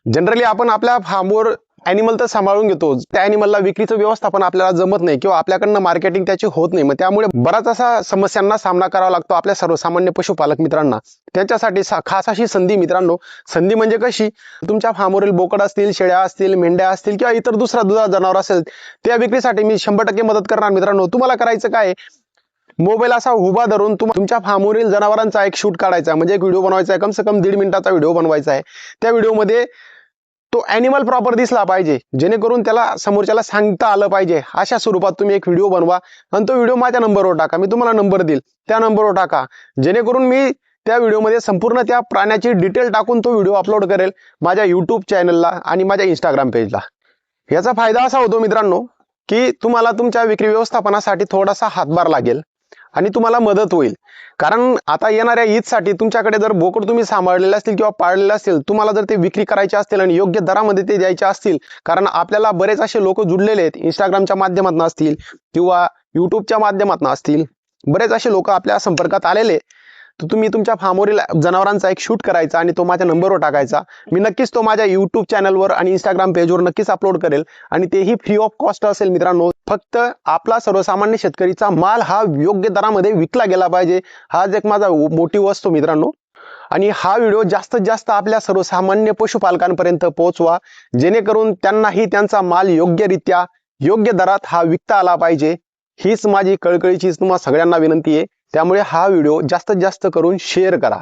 Generally आपण आपल्या फार्मवर animal तर सांभाळून घेतो, त्या ॲनिमलला विक्रीचं व्यवस्थापन आपल्याला जमत नाही किंवा आपल्याकडनं मार्केटिंग त्याची होत नाही. मग त्यामुळे बराच असा समस्यांना सामना करावा लागतो आपल्या सर्वसामान्य पशुपालक मित्रांना. त्याच्यासाठी खास अशी संधी मित्रांनो, संधी म्हणजे कशी, तुमच्या फार्मवरील बोकड असतील, शेळ्या असतील, मेंढ्या असतील किंवा इतर दुसरा दुधाळ जनावर असेल, त्या विक्रीसाठी मी 100% मदत करणार मित्रांनो. तुम्हाला करायचं काय, मोबाईल असा उभा धरून तुमच्या फार्मवरील जनावरांचा एक शूट काढायचा, म्हणजे एक व्हिडिओ बनवायचा आहे, कम से कम 1.5 मिनिटाचा व्हिडिओ बनवायचा आहे. त्या व्हिडिओमध्ये तो ॲनिमल प्रॉपर दिसला पाहिजे, जेणेकरून त्याला समोरच्याला सांगता आलं पाहिजे. अशा स्वरूपात तुम्ही एक व्हिडिओ बनवा आणि तो व्हिडिओ माझ्या नंबरवर टाका. मी तुम्हाला नंबर देईल, त्या नंबरवर टाका, जेणेकरून मी त्या व्हिडिओमध्ये संपूर्ण त्या प्राण्याची डिटेल टाकून तो व्हिडिओ अपलोड करेल माझ्या यूट्यूब चॅनलला आणि माझ्या इंस्टाग्राम पेजला. याचा फायदा असा होतो मित्रांनो की तुम्हाला तुमच्या विक्री व्यवस्थापनासाठी थोडासा हातभार लागेल आणि तुम्हाला मदत होईल. कारण आता येणाऱ्या ईदसाठी तुमच्याकडे जर बोकड तुम्ही सांभाळलेले असतील किंवा पाळलेले असतील, तुम्हाला जर ते विक्री करायचे असतील आणि योग्य दरामध्ये ते द्यायचे असतील, कारण आपल्याला बरेच असे लोक जुडलेले आहेत, इंस्टाग्रामच्या माध्यमातून असतील किंवा यूट्यूबच्या माध्यमातून असतील, बरेच असे लोक आपल्या संपर्कात आलेले. तर तुम्ही तुमच्या फार्मवरील जनावरांचा एक शूट करायचा आणि तो माझ्या नंबरवर टाकायचा. मी नक्कीच तो माझ्या यूट्यूब चॅनलवर आणि इंस्टाग्राम पेजवर नक्कीच अपलोड करेल आणि तेही फ्री ऑफ कॉस्ट असेल मित्रांनो. फक्त आपला सर्वसामान्य शेतकरीचा माल हा योग्य दरामध्ये विकला गेला पाहिजे, हाच एक माझा मोटिव्ह असतो मित्रांनो. आणि हा व्हिडिओ जास्तीत जास्त आपल्या सर्वसामान्य पशुपालकांपर्यंत पोहोचवा, जेणेकरून त्यांनाही त्यांचा माल योग्यरित्या योग्य दरात हा विकता आला पाहिजे. हीच माझी कळकळीची तुम्हा सगळ्यांना विनंती आहे. त्यामुळे हा व्हिडिओ जास्तीत जास्त करून शेअर करा.